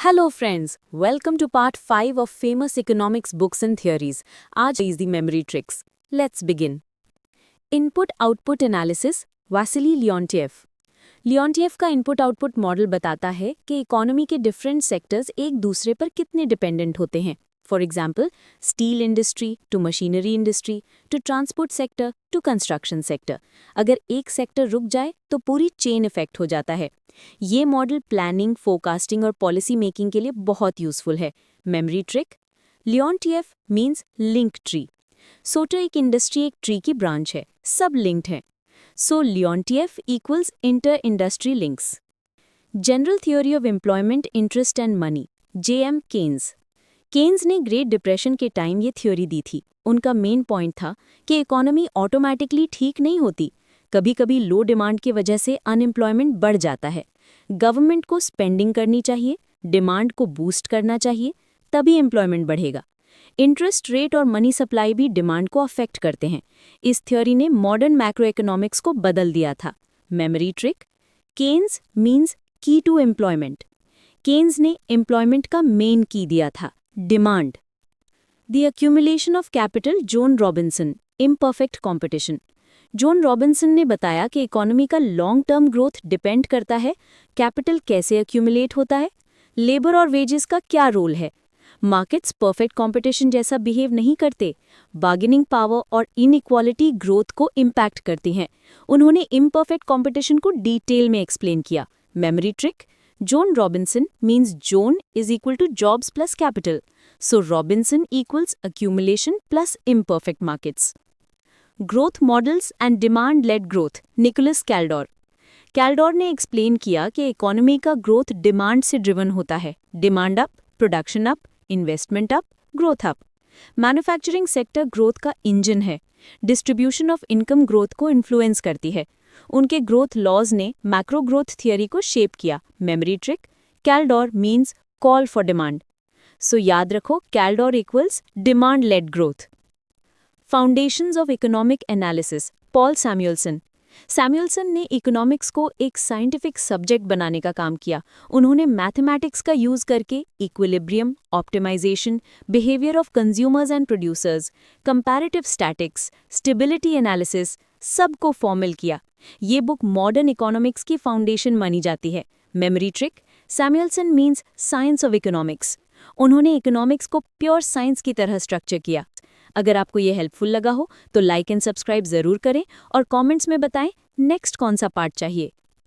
Hello friends, welcome to part 5 of famous economics books and theories. आज is the memory tricks. Let's begin. Input-output analysis, Wassily Leontief. Leontief का input-output model बताता है कि economy के different sectors एक दूसरे पर कितने डिपेंडेंट होते हैं. For example, steel industry to machinery industry to transport sector to construction sector. अगर एक सेक्टर रुक जाए तो पूरी चेन इफेक्ट हो जाता है. ये मॉडल प्लानिंग, फोरकास्टिंग और पॉलिसी मेकिंग के लिए बहुत यूजफुल है. Memory trick, Leontief means link tree. सोचो एक इंडस्ट्री एक ट्री की ब्रांच है, सब लिंक्ड हैं. So Leontief equals inter industry links. General theory of employment, interest and money, J.M. Keynes. Keynes ने ग्रेट डिप्रेशन के टाइम ये थ्योरी दी थी. उनका मेन पॉइंट था कि इकोनॉमी ऑटोमेटिकली ठीक नहीं होती. कभी कभी लो डिमांड की वजह से अनएम्प्लॉयमेंट बढ़ जाता है. गवर्नमेंट को स्पेंडिंग करनी चाहिए, डिमांड को बूस्ट करना चाहिए, तभी एम्प्लॉयमेंट बढ़ेगा. इंटरेस्ट रेट और मनी सप्लाई भी डिमांड को अफेक्ट करते हैं. इस थ्योरी ने मॉडर्न मैक्रो इकोनॉमिक्स को बदल दिया था. मेमोरी ट्रिक, केन्स मीन्स की टू एम्प्लॉयमेंट. केन्स ने एम्प्लॉयमेंट का मेन की दिया था, demand. The accumulation of capital, John Robinson. Imperfect competition. John Robinson ने बताया कि इकोनॉमी का लॉन्ग टर्म ग्रोथ डिपेंड करता है कैपिटल कैसे एक्यूमुलेट होता है, लेबर और वेजेस का क्या रोल है. मार्केट्स परफेक्ट कंपटीशन जैसा बिहेव नहीं करते. बार्गेनिंग पावर और इनइक्वालिटी ग्रोथ को इम्पैक्ट करती हैं. उन्होंने इम्परफेक्ट कंपटीशन को डिटेल में एक्सप्लेन किया. Memory trick, Joan Robinson means Joan is equal to jobs plus capital, so Robinson equals accumulation plus imperfect markets. Growth models and demand-led growth, Nicholas Kaldor. Kaldor ने explain किया कि economy का growth demand से driven होता है. Demand up, production up, investment up, growth up. Manufacturing sector growth का engine है. Distribution of income growth को इन्फ्लुएंस करती है. उनके ग्रोथ लॉज ने मैक्रो ग्रोथ थियरी को शेप किया. Memory trick, Kaldor means call for demand. So याद रखो, Kaldor equals demand-led growth. Foundations of economic analysis, Paul Samuelson. Samuelson ने इकोनॉमिक्स को एक साइंटिफिक सब्जेक्ट बनाने का काम किया. उन्होंने मैथमेटिक्स का यूज करके equilibrium, optimisation, behaviour of consumers and producers, comparative statics, stability analysis सबको फॉर्मल किया. ये बुक मॉडर्न इकोनॉमिक्स की फाउंडेशन मानी जाती है. Memory trick, Samuelson means science of economics. उन्होंने इकोनॉमिक्स को प्योर साइंस की तरह स्ट्रक्चर किया. अगर आपको ये हेल्पफुल लगा हो तो लाइक एंड सब्सक्राइब ज़रूर करें और कमेंट्स में बताएं नेक्स्ट कौन सा पार्ट चाहिए.